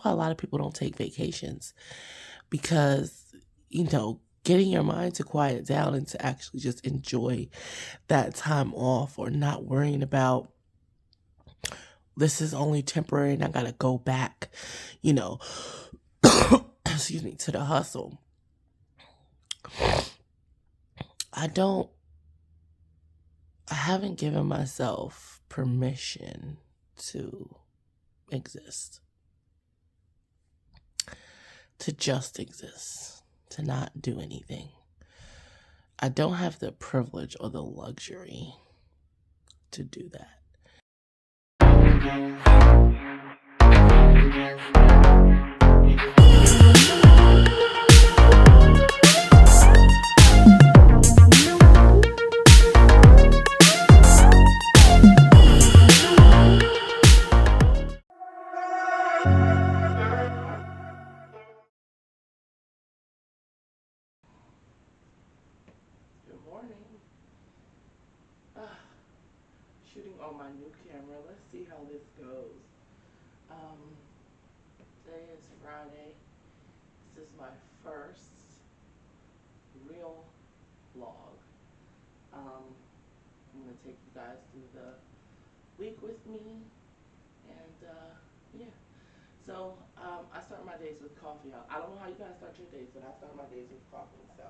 why a lot of people don't take vacations, because, getting your mind to quiet down and to actually just enjoy that time off, or not worrying about this is only temporary and I gotta go back, you know, excuse me, to the hustle. I haven't given myself permission to exist, to just exist, to not do anything. I don't have the privilege or the luxury to do that. Good morning. Shooting on my new camera. Let's see how this goes. Today is Friday. This is my first real vlog. I'm going to take you guys through the week with me. And, yeah. So, I start my days with coffee. I don't know how you guys start your days, but I start my days with coffee. So,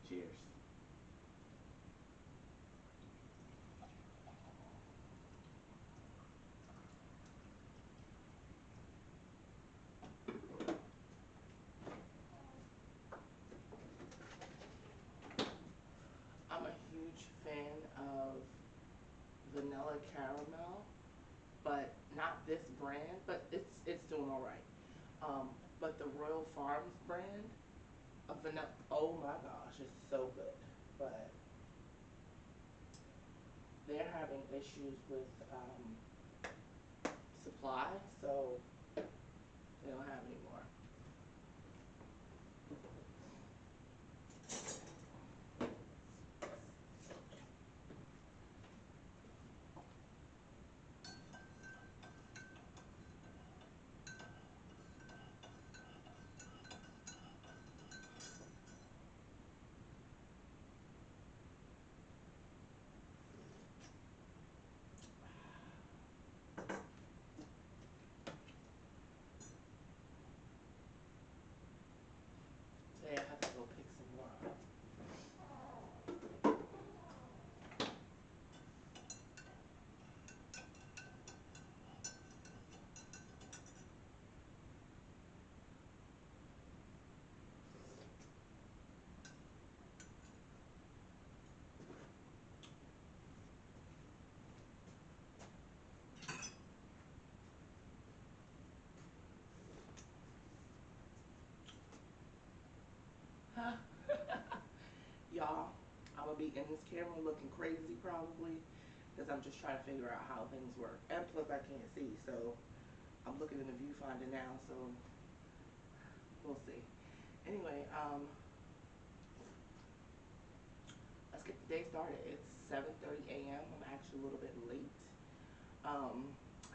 cheers. I'm a huge fan of vanilla caramel, but not this brand, but it's doing all right. But the Royal Farms brand of vanilla, oh my gosh, it's so good. But they're having issues with supply, so they don't have any more. Today I have to go pick some more up. Y'all, I'm gonna be in this camera looking crazy probably, because I'm just trying to figure out how things work. And plus I can't see, so I'm looking in the viewfinder now, so we'll see. Anyway, let's get the day started. It's 7:30 a.m. I'm actually a little bit late. I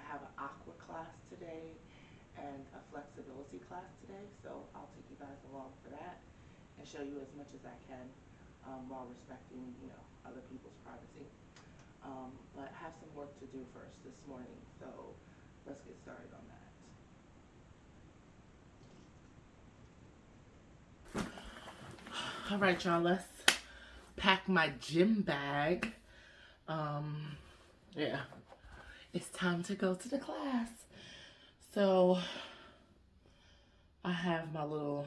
have an aqua class today and a flexibility class today, so I'll take you guys along for that and show you as much as I can, while respecting, other people's privacy. But I have some work to do first this morning, so let's get started on that. All right, y'all, let's pack my gym bag. Yeah, it's time to go to the class. So I have my little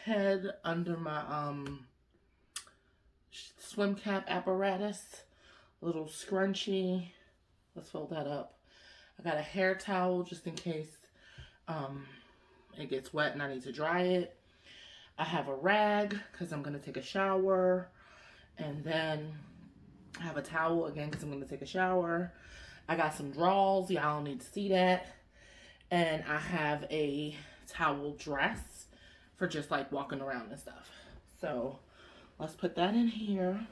head under my swim cap apparatus, little scrunchie. Let's fold that up. I got a hair towel just in case it gets wet and I need to dry it. I have a rag because I'm going to take a shower. And then I have a towel again because I'm going to take a shower. I got some drawers. Y'all don't need to see that. And I have a towel dress for just like walking around and stuff. So let's put that in here.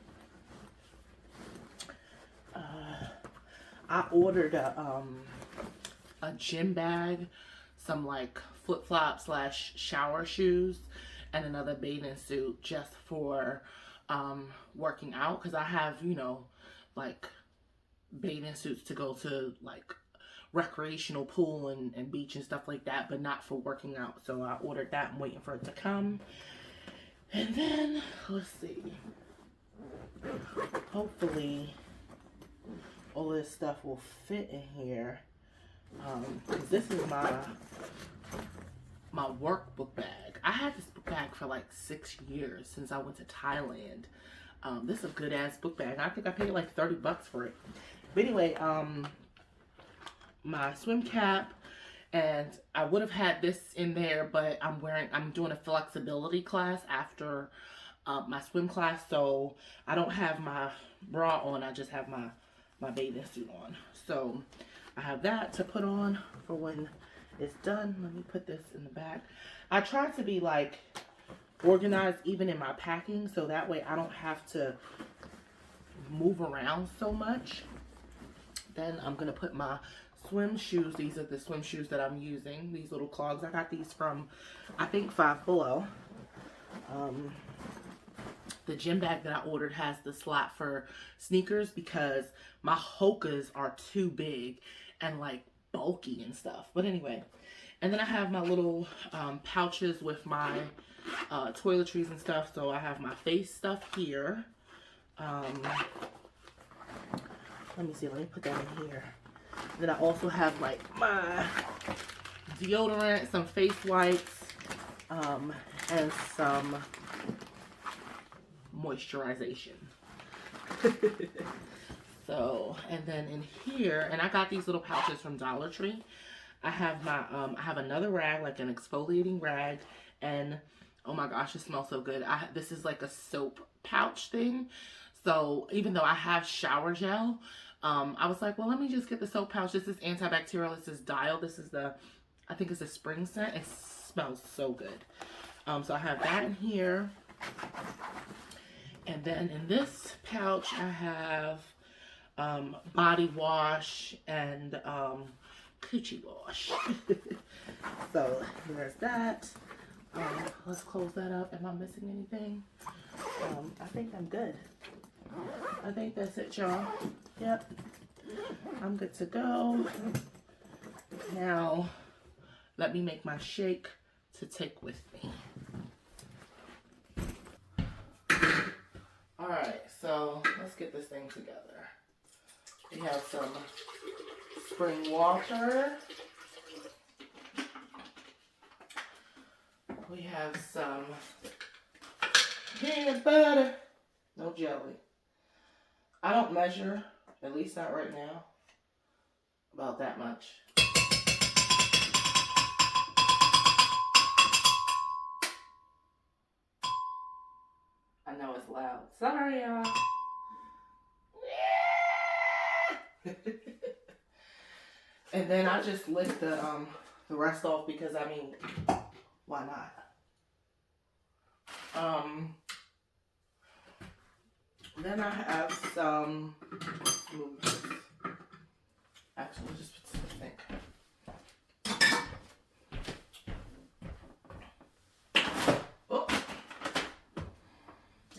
I ordered a gym bag, some like flip-flop slash shower shoes, and another bathing suit just for working out, because I have, you know, like bathing suits to go to like recreational pool and beach and stuff like that, but not for working out. So I ordered that. I'm waiting for it to come. And then, let's see. Hopefully, all this stuff will fit in here. Because this is my workbook bag. I had this book bag for like 6 years since I went to Thailand. This is a good ass book bag. I think I paid like 30 bucks for it. But anyway, my swim cap, and I would have had this in there, but I'm doing a flexibility class after my swim class, so I don't have my bra on. I just have my bathing suit on. So I have that to put on for when it's done. Let me put this in the back. I try to be like organized even in my packing, so that way I don't have to move around so much. Then I'm gonna put my swim shoes. These are the swim shoes that I'm using. These little clogs. I got these from, I think, Five Below. The gym bag that I ordered has the slot for sneakers because my Hokas are too big and like bulky and stuff. But anyway, and then I have my little pouches with my toiletries and stuff. So I have my face stuff here. Let me see, let me put that in here. Then I also have like my deodorant, some face wipes, and some moisturization. So, and then in here, and I got these little pouches from Dollar Tree. I have my, I have another rag, like an exfoliating rag, and oh my gosh, it smells so good. This is like a soap pouch thing. So even though I have shower gel, I was like, well, let me just get the soap pouch. This is antibacterial. This is Dial. This is the, I think it's a spring scent. It smells so good. So I have that in here. And then in this pouch, I have body wash and coochie wash. So there's that. Let's close that up. Am I missing anything? I think I'm good. I think that's it, y'all. Yep. I'm good to go. Now, let me make my shake to take with me. Alright, so let's get this thing together. We have some spring water. We have some peanut butter. No jelly. I don't measure, at least not right now, about that much. I know it's loud. Sorry, y'all. And then I just lick the rest off because, I mean, why not? Then I have some, actually, we'll just put some thing. Oh.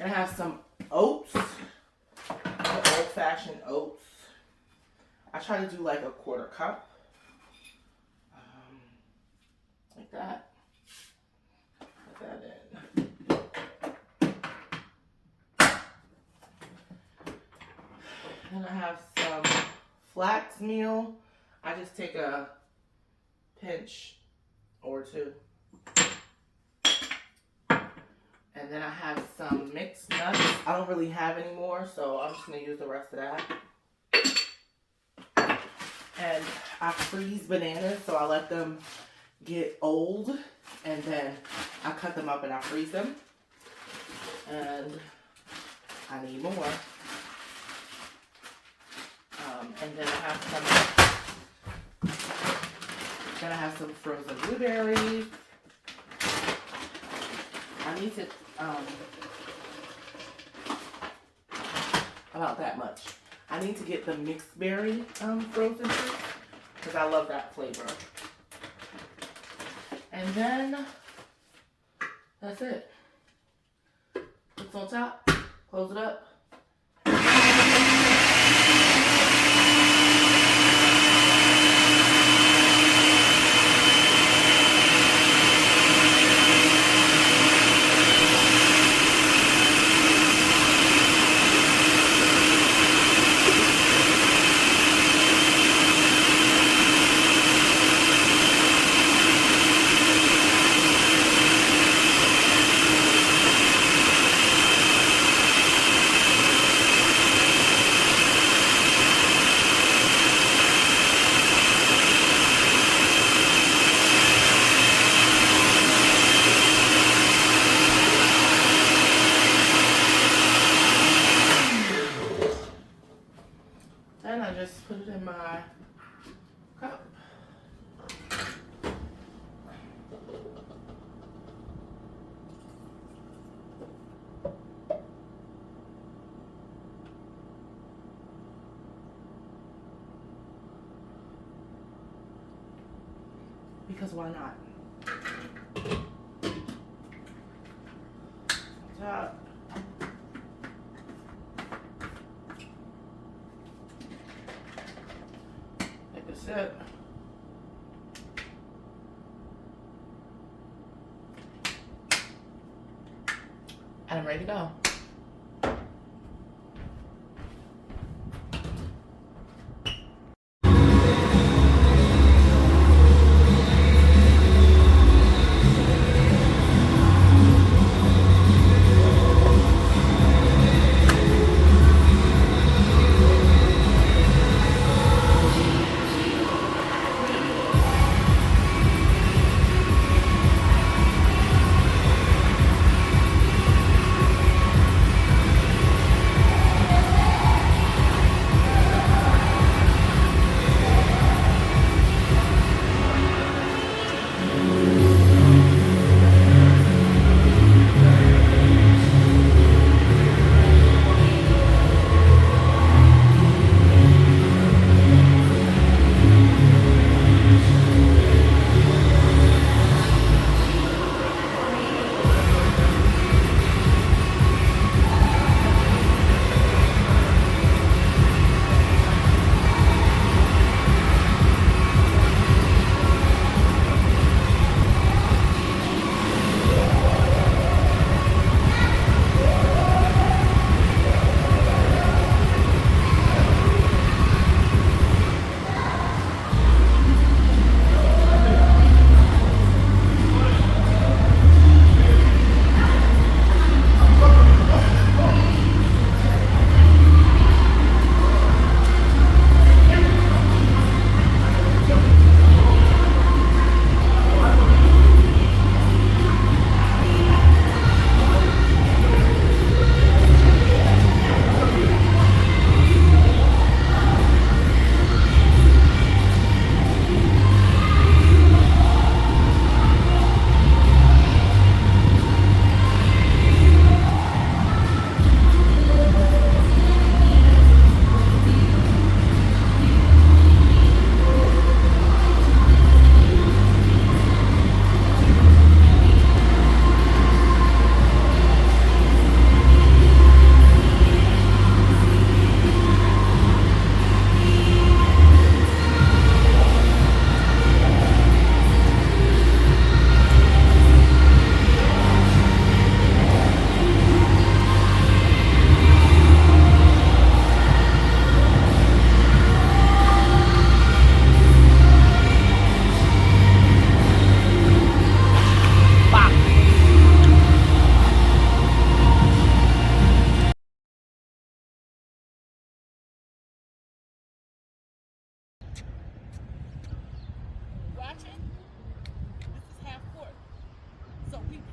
I have some oats, old-fashioned oats. I try to do like a 1/4 cup, like that. Put that in. Then I have some flax meal. I just take a pinch or two. And then I have some mixed nuts. I don't really have any more, so I'm just going to use the rest of that. And I freeze bananas, so I let them get old. And then I cut them up and I freeze them. And I need more. And then I have some frozen blueberries. I need to, about that much. I I need to get the mixed berry frozen fruit because I love that flavor. And then that's it. It's on top. Close it up. Then I just put it in my cup. Because why not? Top. Take a sip. And I'm ready to go.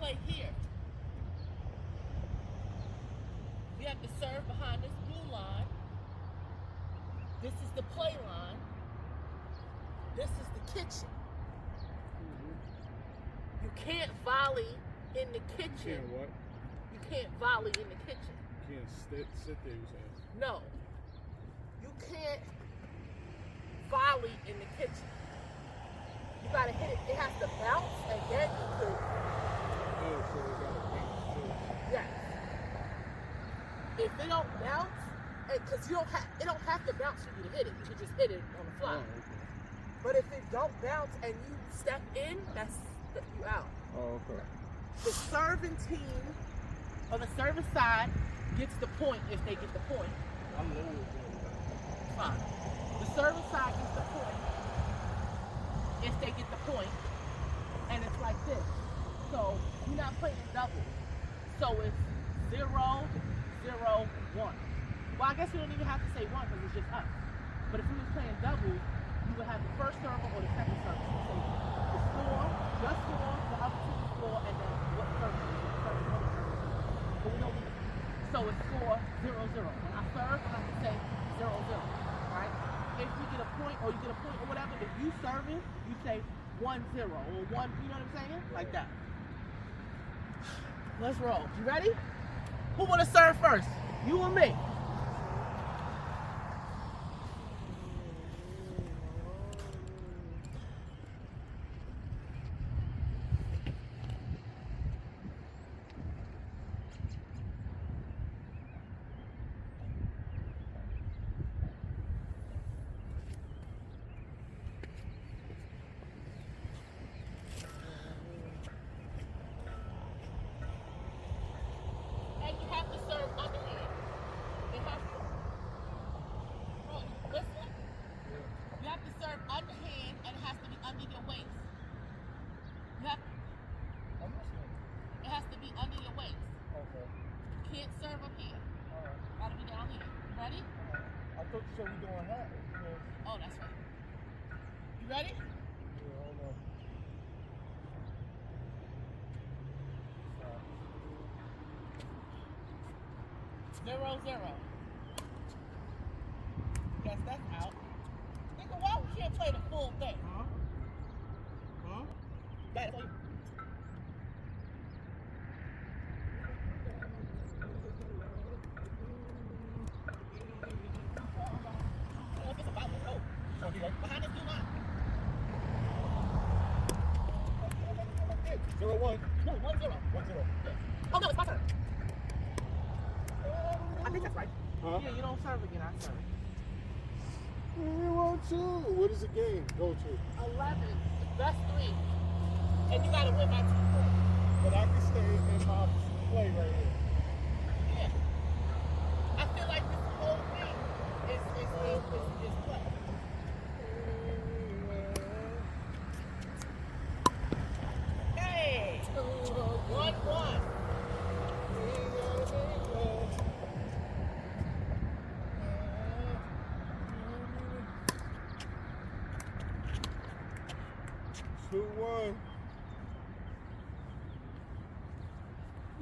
play here. We have to serve behind this blue line. This is the play line. This is the kitchen. You can't volley in the kitchen. You can't what? You can't volley in the kitchen. You can't sit there, you saying? No. can't volley in the kitchen. You gotta hit it. It has to bounce, and then you could. Oh, so we got to bounce too. Yes. If it don't bounce, because it don't have to bounce for you to hit it. You can just hit it on the fly. Oh, okay. But if it don't bounce and you step in, that's you out. Oh, okay. The serving team on the serving side gets the point if they get the point. I'm low with that. Fine. The serving side gets the point if they get the point, and it's like this. So you're not playing doubles. So it's 0, 0, 1. Well, I guess you don't even have to say 1 because it's just us. But if we was playing doubles, you would have the first server or the second server. So say the score, just score, the other team score, and then what server is it? First or the server. But we don't do it. So it's score 0, 0. When I serve, I have to say 0, 0. Right? If we get a point or you get a point or whatever, if you serve it, you say 1, 0 or 1, you know what I'm saying? Like that. Let's roll. You ready? Who want to serve first? You or me? So we doing hot. Oh, that's right. You ready? Yeah, hold on. 0, 0. Guess that's out. Nigga, why we can't play the full thing? Huh? Huh? That's for you. Behind this blue line. 0, 1. No, 1, 0. 1, 0. Yes. Oh no, it's my turn. I think that's right. Huh? Yeah, you don't serve again, I serve. You want to? What is the game go to? 11. Best 3. And you gotta win by 2 points. But I can stay in my play right here. Yeah. I feel like this whole thing is play. Hey! 1, 1. 2, 1.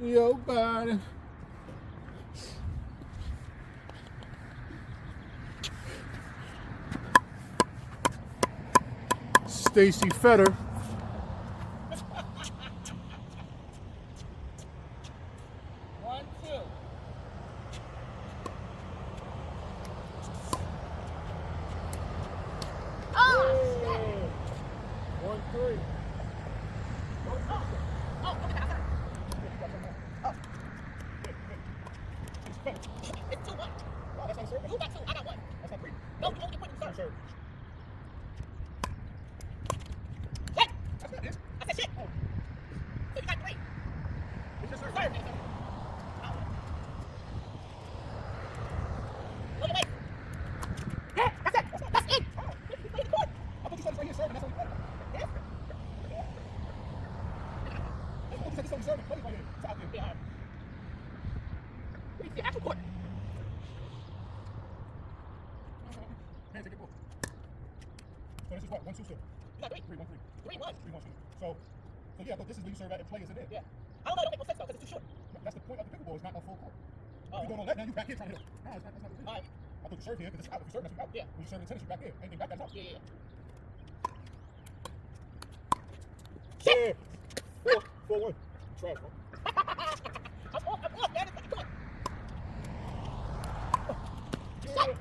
Yo, body. Stacy Fetter. It's 2, 1. Wow, that's not serve. You got 2, I got 1. That's not 3. No, you only put in serve. What? That's not it. I said shit. Oh. So you got 3. It's just serve. Serve. Look at me. Yeah, that's it. That's it. Oh, you played the court. I thought you said it's right here serving. That's what you played. Yes. I thought you said this only serving. Play right here. It's out there. Yeah. We see the actual court. Man, take it both. So this is what? 1, 2, serve. You got 3. 3, 1, 3. 3, 1. 3, 1, 2. So yeah, I thought this is where you serve at and play as it is. Yeah. I don't know, it don't make no sense though, because it's too short. That's the point of the pickleball. It's not a full court. Oh. If you don't know that, now you back here trying to hit. No, that's not the thing. All right. I thought you serve here because it's out. If you serve, that's out. Yeah. When you serve in tennis, you back here. Anything back, that's out. Yeah. Shit! 4, 4, 1. Trash, bro. I'm off, man. It's not good. Yeah.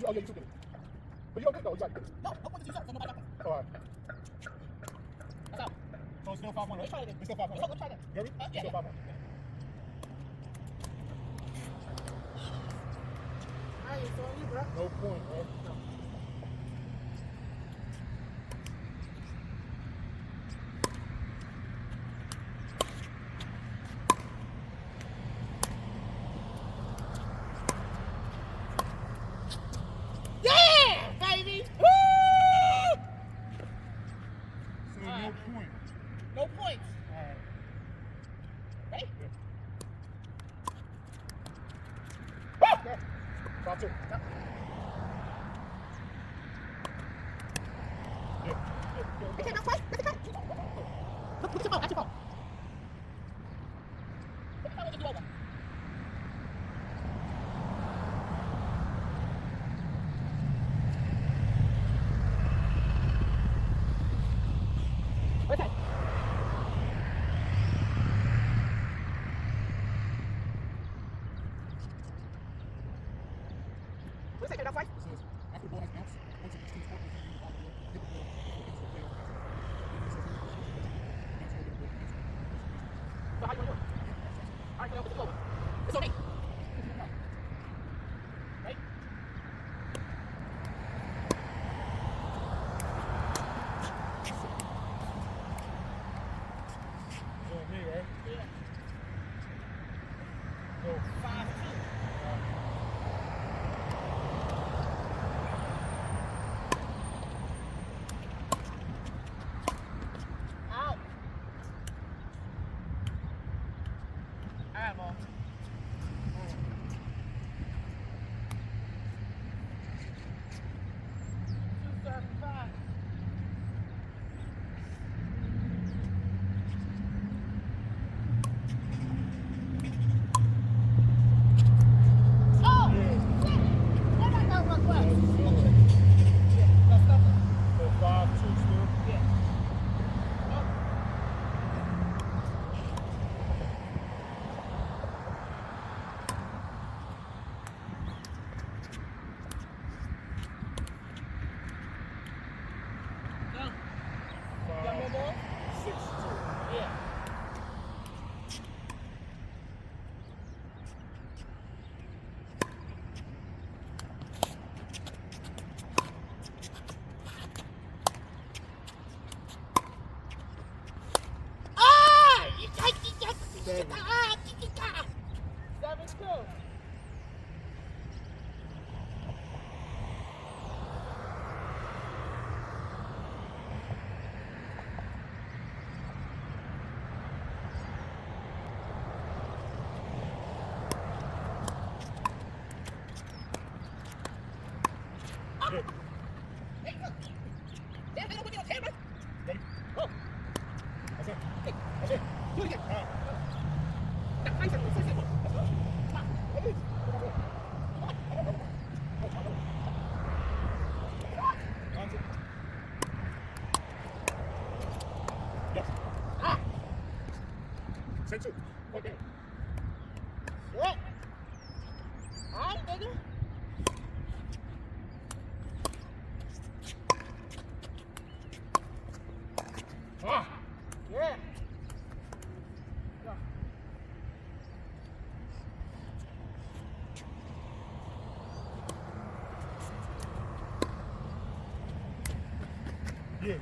yeah, you took it. But you don't get those, like, no, I wanted to use that, so nobody got them. All right. That's out. So it's still 5-1, right? Let's try it again. It's still 5-1. Let's try it again. You ready? Yeah. Still 5-1. Alright, it's on you, bro. No point, right? No. Yeah, baby! Woo! So no point. No points. All right. Ready? Yeah. Okay. 5-2. Yep. Yeah. Okay, now twice. That's okay. Look at your phone. At your phone. Look at how you do over. Okay. What's that? Now twice. It says, after the ball has bounced, once it extends forward, you can hit the ball against the player. So how you want to do it? Alright, so it's over. It's on me. Right? It's on me, right? Yeah. So 5-2. Out. Alright, ball. 235. Oh! Shit! Where did I go real quick? Yeah, that's nothing. So 5-2 still. Yeah. Oh. Go. Got more ball? 6-2. Yeah. Ah! 7-2. Yeah. Hey, look. Damn, they don't put me on camera. Ready? Oh. That's it. Hey, That's it. do it again. All right. Now, 9 seconds. 6 seconds. Let's go. Come on. What is it? Answer. Yes. Ah. Say 2. Okay. What? All right, nigga. Ah. Yeah. Go. Yeah.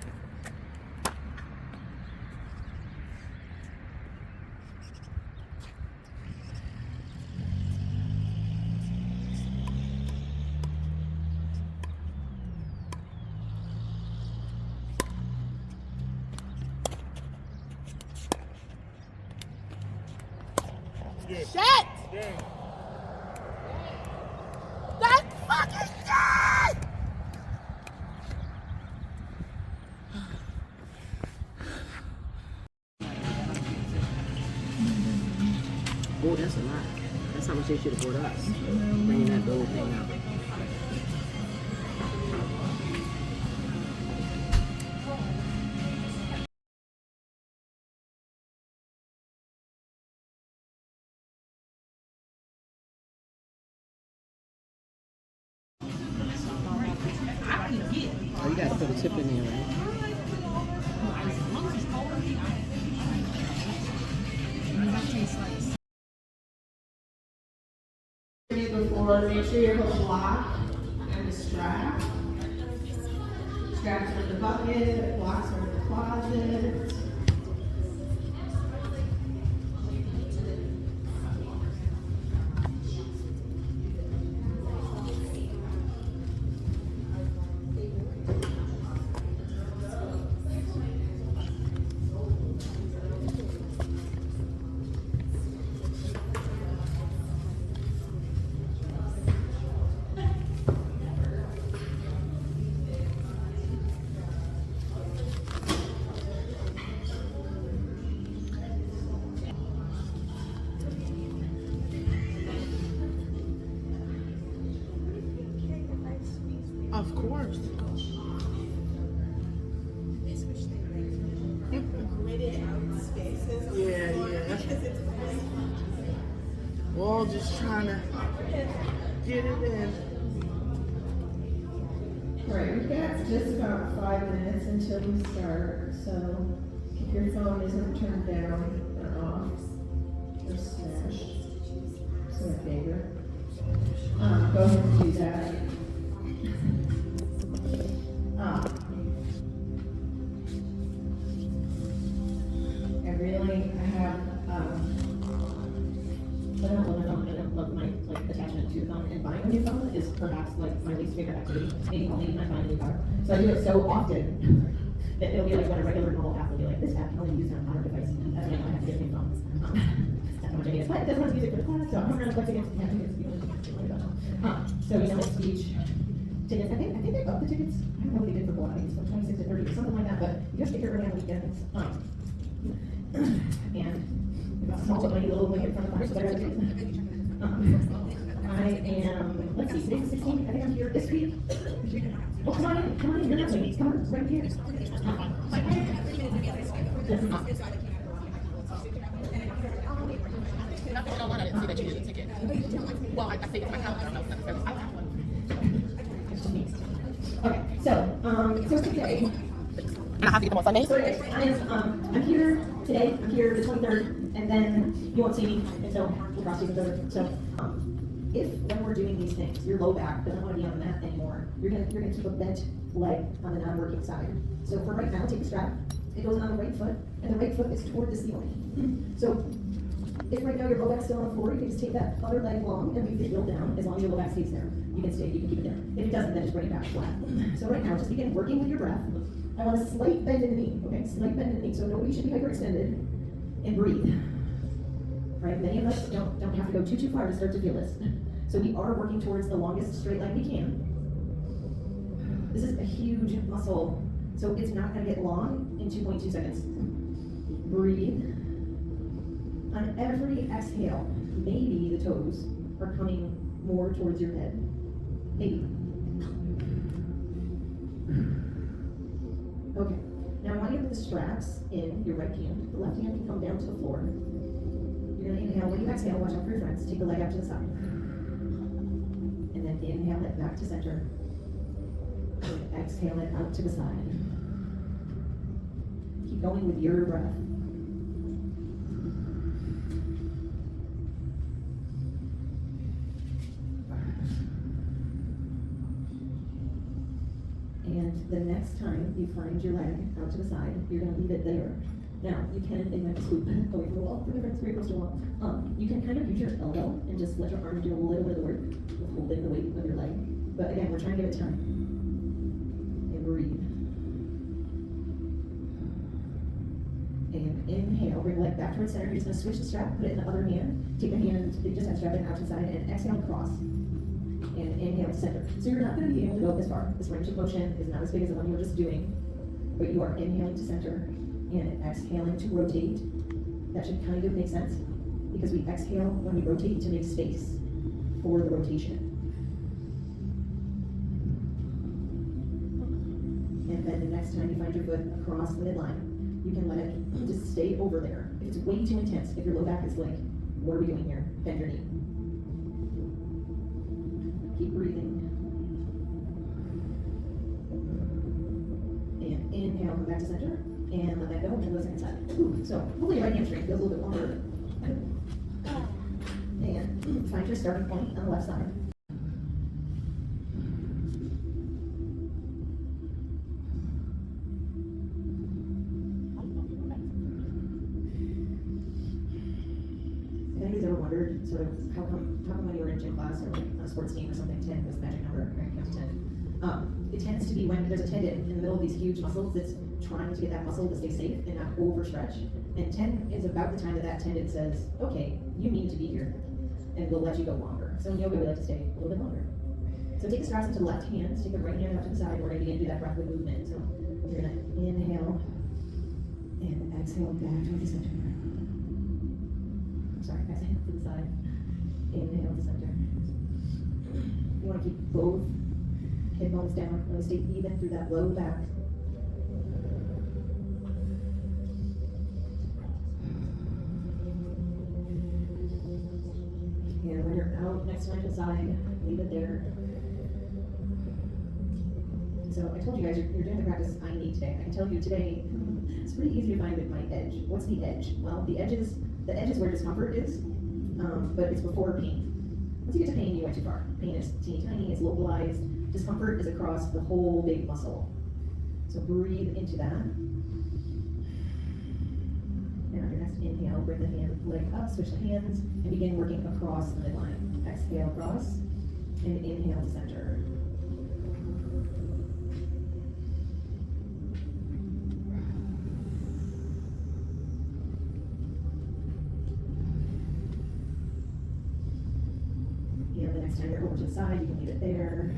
Yeah. Shit! Yeah. That fucking shit! Oh, that's a lot. That's how much they should have bought us. Bringing that gold thing out. chip in there, right? Before, make sure you have a block and a strap. Straps are in the bucket, blocks are in the closet. Of course. Yeah. We're all just trying to get it in. Right, we've got just about 5 minutes until we start, so if your phone isn't turned down or off or smashed, it's my favorite. Go ahead and do that. I love my attachment to the phone, and buying a new phone is perhaps my least favorite activity. Maybe only when I find a new car. So I do it so often that it'll be like when a regular normal app will be like, this app can only be used on a modern device. That's when I know I have to get a new phone. That's how much I need it. But it doesn't have music for the class, so I'm not reflecting against so speech tickets. I think they got the tickets. I don't know what they did for Hawaii. It's from 26 to 30 or something like that. But you just get here early on the weekends. And we've got small money, little like in front of the so I am, let's see, today's the 16th. I think I'm here this week. Oh, come on in, you're not ladies. Come on, right here. I didn't see that you did a ticket. Well, I think it's my calendar. I don't know if that's I have one. Okay, so today. And I have to get them on Sunday? So I'm here today, I'm here the 23rd, and then you won't see me until we'll cross you the 3rd. So if when we're doing these things, your low back doesn't want to be on the mat anymore, you're gonna keep a bent leg on the non-working side. So for right now, take the strap, it goes on the right foot, and the right foot is toward the ceiling. So if right now your low back's still on the floor, you can just take that other leg long and leave the heel down. As long as your low back stays there, you can keep it there. If it doesn't, then just bring it back flat. So right now, just begin working with your breath. I want a slight bend in the knee, okay? Slight bend in the knee, so nobody should be hyperextended. And breathe. Right? Many of us don't have to go too far to start to feel this. So we are working towards the longest straight leg we can. This is a huge muscle, so it's not going to get long in 2.2 seconds. Breathe. On every exhale, maybe the toes are coming more towards your head. Maybe. Okay, now I want you to put the straps in your right hand. The left hand can come down to the floor. You're gonna inhale. When you exhale, watch out for your friends. Take the leg out to the side. And then inhale it back to center. And exhale it out to the side. Keep going with your breath. And the next time you find your leg out to the side, you're going to leave it there. Now, you can, it might scoop away from the wall, very close to the wall. You can kind of use your elbow and just let your arm do a little bit of the work with holding the weight of your leg. But again, we're trying to give it time. And breathe. And inhale, bring the leg back towards center. You're just going to switch the strap, put it in the other hand. Take the hand, just have strap it out to the side, and exhale across. And inhale to center. So you're not going to be able to go this far. This range of motion is not as big as the one you were just doing, but you are inhaling to center and exhaling to rotate. That should kind of make sense because we exhale when we rotate to make space for the rotation. And then the next time you find your foot across the midline, you can let it just stay over there. If it's way too intense, if your low back is like, what are we doing here? Bend your knee. Keep breathing. inhale, come back to center, and let that go, and go to the second side. Ooh, so hopefully your right hamstring feels a little bit longer. And find your starting point on the left side. If anybody's ever wondered sort of how come when you were in gym class or like on a sports team or something, 10 was the magic number, right? Count to 10. It tends to be when there's a tendon in the middle of these huge muscles that's trying to get that muscle to stay safe and not overstretch. And 10 is about the time that that tendon says, okay, you need to be here, and we'll let you go longer. So in yoga, we like to stay a little bit longer. So take the straps into left hand, take the right hand out to the side. We're going to begin to do that breath with movement. So you're going to inhale and exhale back to the center. Sorry, exhale to the side. Inhale to center. You want to keep both hip bones down. Really stay even through that low back. And when you're out next time to the side, leave it there. So I told you guys you're doing the practice I need today. I can tell you today, it's pretty easy to find my edge. What's the edge? Well, the edge is where discomfort is, but it's before pain. Once you get to pain, you went too far. Pain is teeny tiny, it's localized. Discomfort is across the whole big muscle. So breathe into that. And on your next inhale, bring the leg up, switch the hands, and begin working across the midline. Exhale, cross, and inhale to center. And the next time you're over to the side, you can leave it there.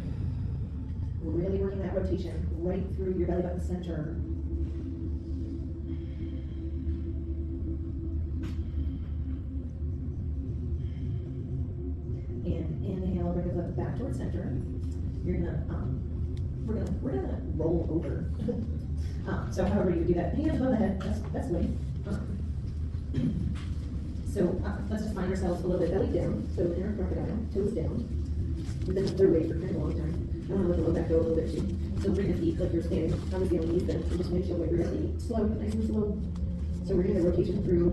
We're really working that rotation right through your belly button center. And inhale, bring the foot back towards center. You're gonna, we're gonna roll over. So however you do that, hands above the head, that's the way. So let's just find ourselves a little bit belly down. So inner crocodile, toes down. We've been their way for a long time. I want to let the low back go a little bit too. So bring your feet like you're standing. I was the only knees then. So just make sure that you're feet slow, nice and slow. So we're doing the rotation through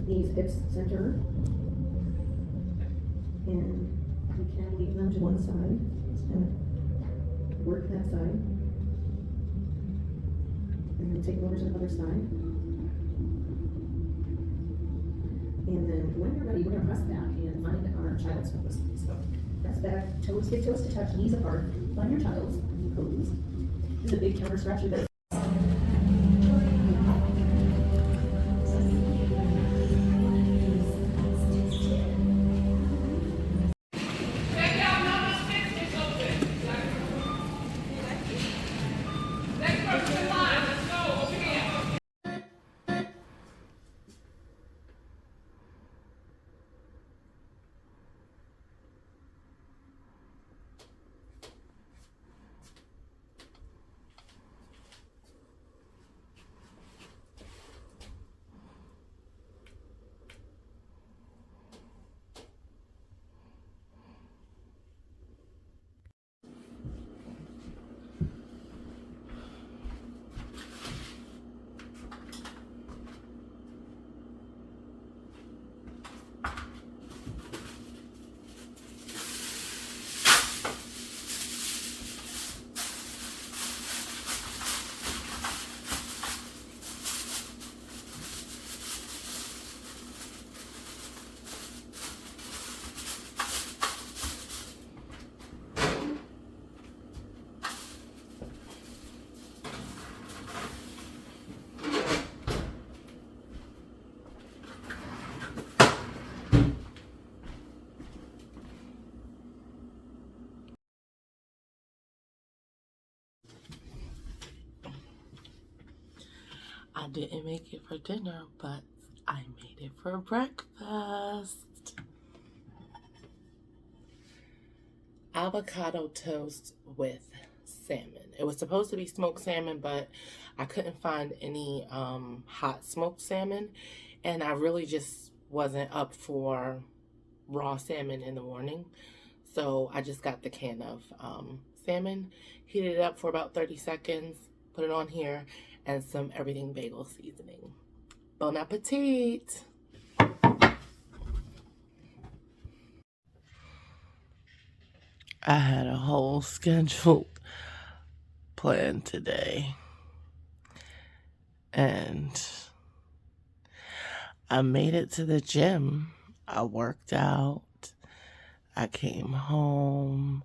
knees, hips, center. And we can leave them to one side. Just kind of work that side. And then take them over to the other side. And then when you're ready, we're going to press back and find our child's pose. So press back, toes, big toes to touch, knees apart. Find your child's pose. This is a big counter stretch with this. I didn't make it for dinner, but I made it for breakfast. Avocado toast with salmon. It was supposed to be smoked salmon, but I couldn't find any hot smoked salmon, and I really just wasn't up for raw salmon in the morning, so I just got the can of salmon, heated it up for about 30 seconds, put it on here, and some everything bagel seasoning. Bon appetit! I had a whole scheduled plan today, and I made it to the gym. I worked out. I came home.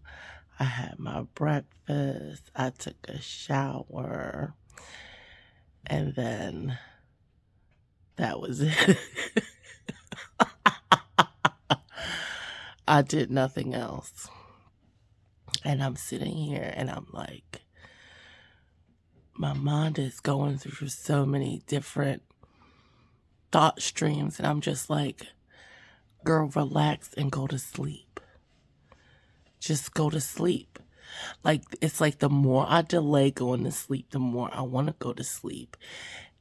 I had my breakfast. I took a shower. And then that was it. I did nothing else. And I'm sitting here and I'm like, my mind is going through so many different thought streams. And I'm just like, girl, relax and go to sleep. Just go to sleep. Like, it's like the more I delay going to sleep, the more I want to go to sleep.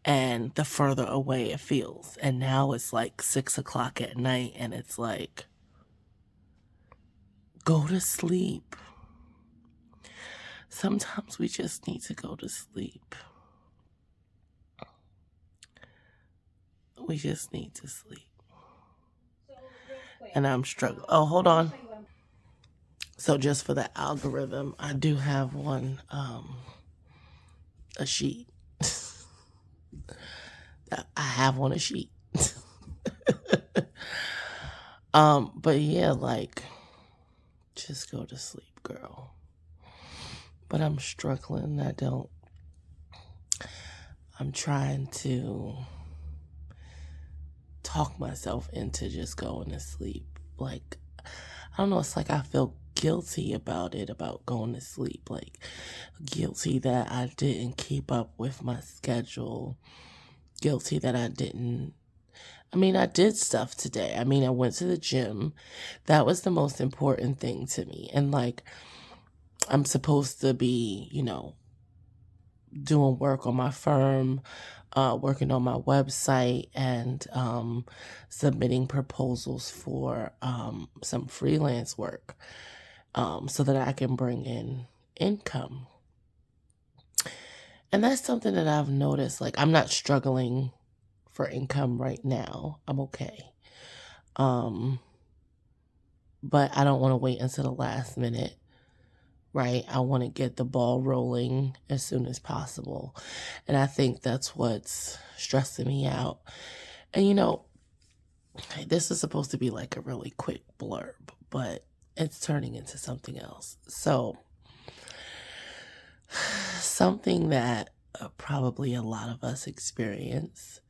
And the further away it feels. And now it's like 6 o'clock at night and it's like, go to sleep. Sometimes we just need to go to sleep. We just need to sleep. And I'm struggling. Oh, hold on. So just for the algorithm, I do have one, a sheet. I have on a sheet. But yeah, like, just go to sleep, girl. But I'm struggling. I'm trying to talk myself into just going to sleep. Like, I don't know, it's like I feel guilty about it, about going to sleep. Like, guilty that I didn't keep up with my schedule. Guilty that I did stuff today. I went to the gym. That was the most important thing to me. And like, I'm supposed to be, doing work on my firm, working on my website, and submitting proposals for some freelance work so that I can bring in income. And that's something that I've noticed. Like, I'm not struggling for income right now. I'm okay. But I don't want to wait until the last minute, right? I want to get the ball rolling as soon as possible. And I think that's what's stressing me out. And this is supposed to be like a really quick blurb, but it's turning into something else. So, something that probably a lot of us experience,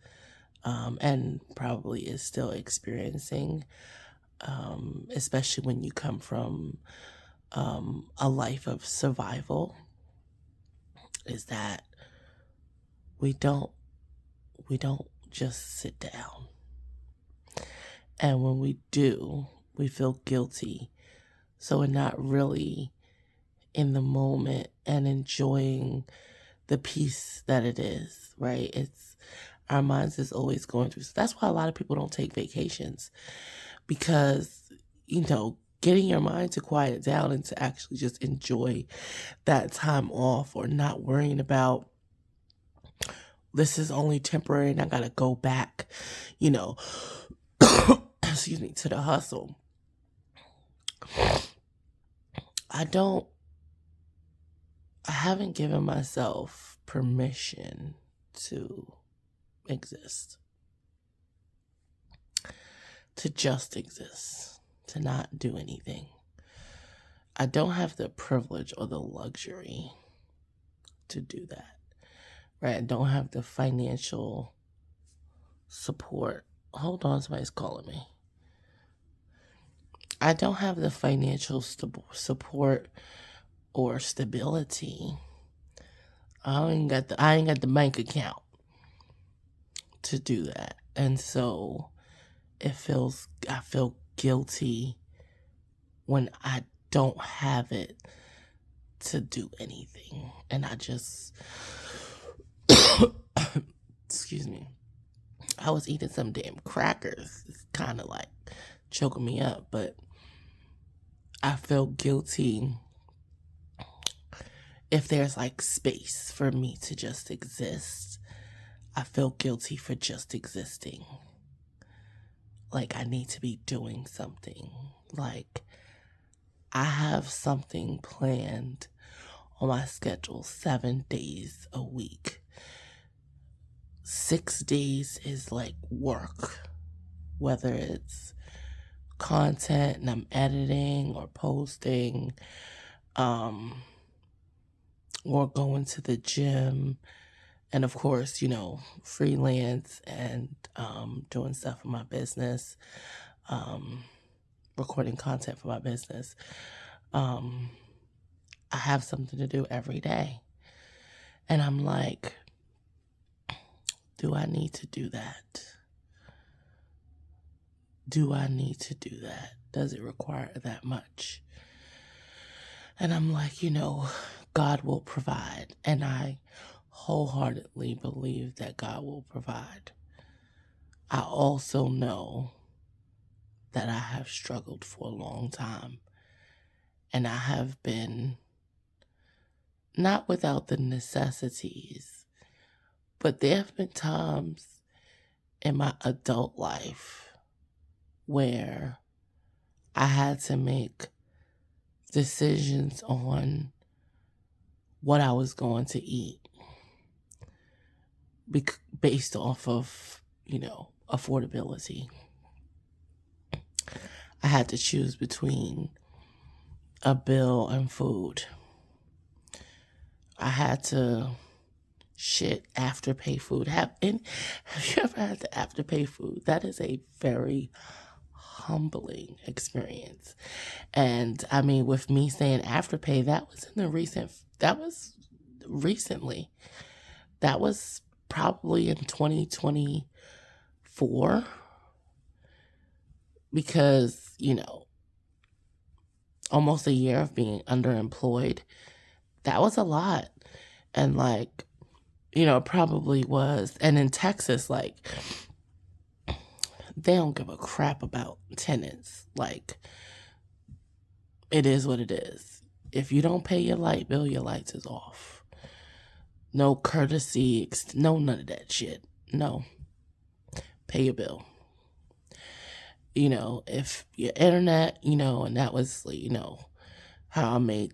and probably is still experiencing, especially when you come from a life of survival, is that we don't just sit down. And when we do, we feel guilty. So we're not really in the moment and enjoying the peace that it is, right? It's our minds is always going through. So that's why a lot of people don't take vacations, because, getting your mind to quiet down and to actually just enjoy that time off, or not worrying about, this is only temporary and I gotta go back, excuse me, to the hustle. I haven't given myself permission to exist. To just exist. To not do anything. I don't have the privilege or the luxury to do that. Right? I don't have the financial support. Hold on, somebody's calling me. I don't have the financial support or stability. I ain't got the bank account to do that. And so I feel guilty when I don't have it to do anything. And I just excuse me. I was eating some damn crackers. It's kind of like choking me up, but I feel guilty if there's like space for me to just exist, I feel guilty for just existing. Like I need to be doing something. Like I have something planned on my schedule 7 days a week. 6 days is like work, whether it's content and I'm editing or posting, or going to the gym, and of course, freelance and doing stuff for my business, recording content for my business. I have something to do every day. And I'm like, do I need to do that? Do I need to do that? Does it require that much? And I'm like, God will provide. And I wholeheartedly believe that God will provide. I also know that I have struggled for a long time. And I have been not without the necessities, but there have been times in my adult life where I had to make decisions on what I was going to eat based off of, affordability. I had to choose between a bill and food. I had to afterpay food. Have you ever had to afterpay food? That is a very humbling experience. And I mean, with me saying afterpay, that was recently. That was probably in 2024. Because, almost a year of being underemployed, that was a lot. And like, it probably was. And in Texas, like, they don't give a crap about tenants. Like, it is what it is. If you don't pay your light bill, your lights is off. No courtesy, no none of that shit. No. Pay your bill. If your internet, and that was, how I made,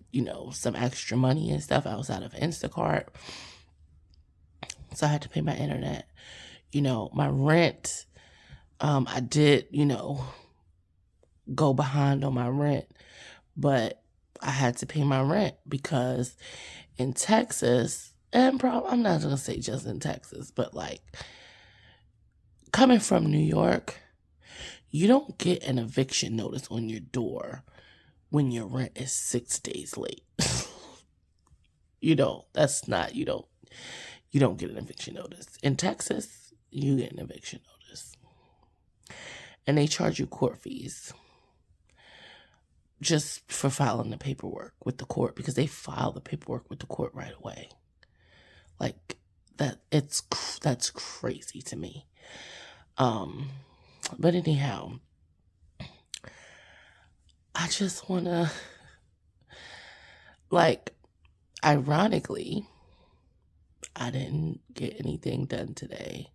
some extra money and stuff outside of Instacart. So I had to pay my internet. My rent, I did, go behind on my rent, but I had to pay my rent because in Texas, and I'm not going to say just in Texas, but like coming from New York, you don't get an eviction notice on your door when your rent is 6 days late. You don't get an eviction notice. In Texas, you get an eviction notice. And they charge you court fees just for filing the paperwork with the court, because they file the paperwork with the court right away. Like that's crazy to me. But anyhow, I just want to, ironically, I didn't get anything done today.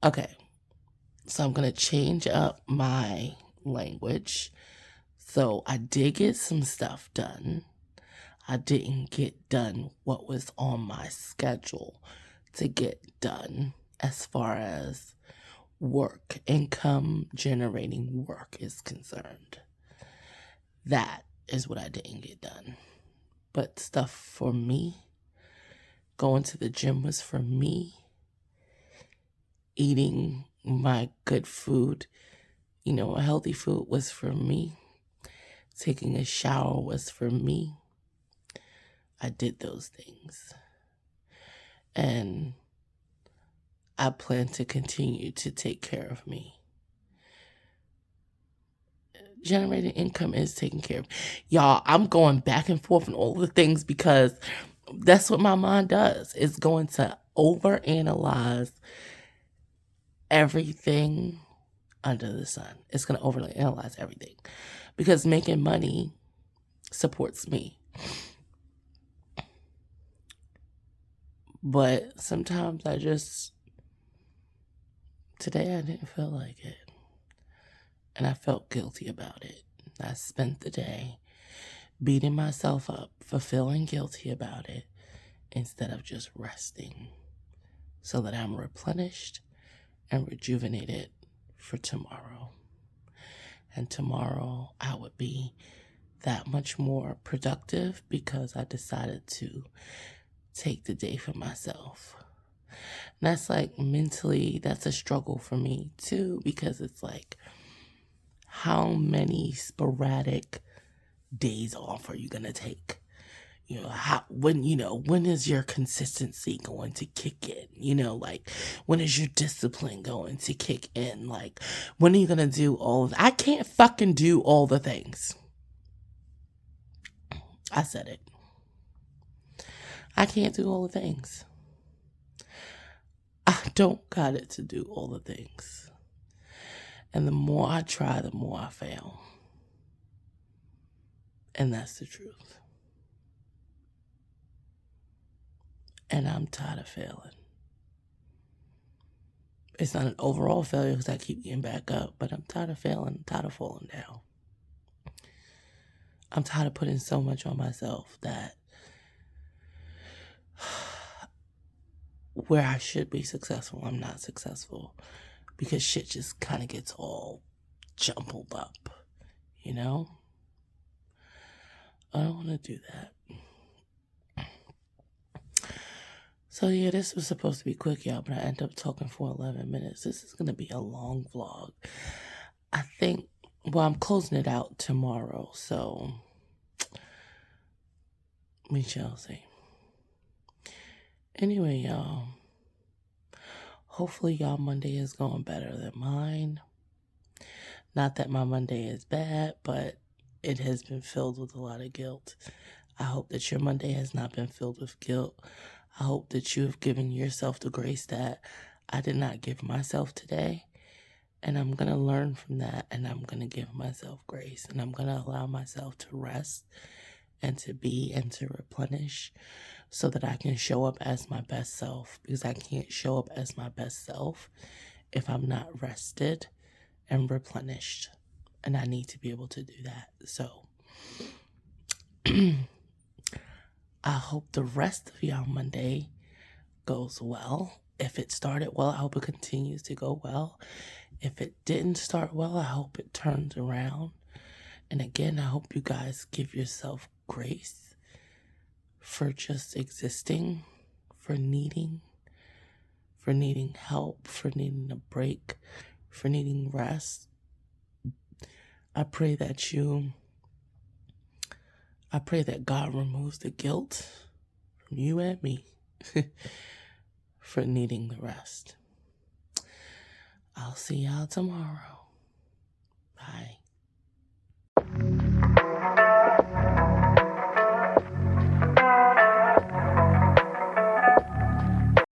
Okay, so I'm going to change up my language. So I did get some stuff done. I didn't get done what was on my schedule to get done as far as work, income generating work is concerned. That is what I didn't get done. But stuff for me, going to the gym was for me. Eating my good food, healthy food was for me. Taking a shower was for me. I did those things. And I plan to continue to take care of me. Generating income is taking care of. Y'all, I'm going back and forth on all the things because that's what my mind does. It's going to overanalyze everything under the sun. It's going to overanalyze everything because making money supports me. But sometimes today I didn't feel like it. And I felt guilty about it. I spent the day beating myself up for feeling guilty about it instead of just resting so that I'm replenished and rejuvenated for tomorrow. And tomorrow I would be that much more productive because I decided to take the day for myself. And that's like mentally, that's a struggle for me too, because it's like, how many sporadic days off are you going to take? When is your consistency going to kick in? Like, when is your discipline going to kick in? Like, when are you going to do I can't fucking do all the things. I said it. I can't do all the things. I don't got it to do all the things. And the more I try, the more I fail. And that's the truth. And I'm tired of failing. It's not an overall failure because I keep getting back up, but I'm tired of failing. I'm tired of falling down. I'm tired of putting so much on myself that where I should be successful, I'm not successful because shit just kind of gets all jumbled up, I don't want to do that. So yeah, this was supposed to be quick, y'all, but I ended up talking for 11 minutes. This is going to be a long vlog. I think, I'm closing it out tomorrow, so we shall see. Anyway, y'all, hopefully y'all Monday is going better than mine. Not that my Monday is bad, but it has been filled with a lot of guilt. I hope that your Monday has not been filled with guilt. I hope that you have given yourself the grace that I did not give myself today. And I'm going to learn from that, and I'm going to give myself grace, and I'm going to allow myself to rest and to be and to replenish so that I can show up as my best self, because I can't show up as my best self if I'm not rested and replenished, and I need to be able to do that. So I hope the rest of y'all Monday goes well. If it started well, I hope it continues to go well. If it didn't start well, I hope it turns around. And again, I hope you guys give yourself grace for just existing, for needing help, for needing a break, for needing rest. I pray that God removes the guilt from you and me for needing the rest. I'll see y'all tomorrow.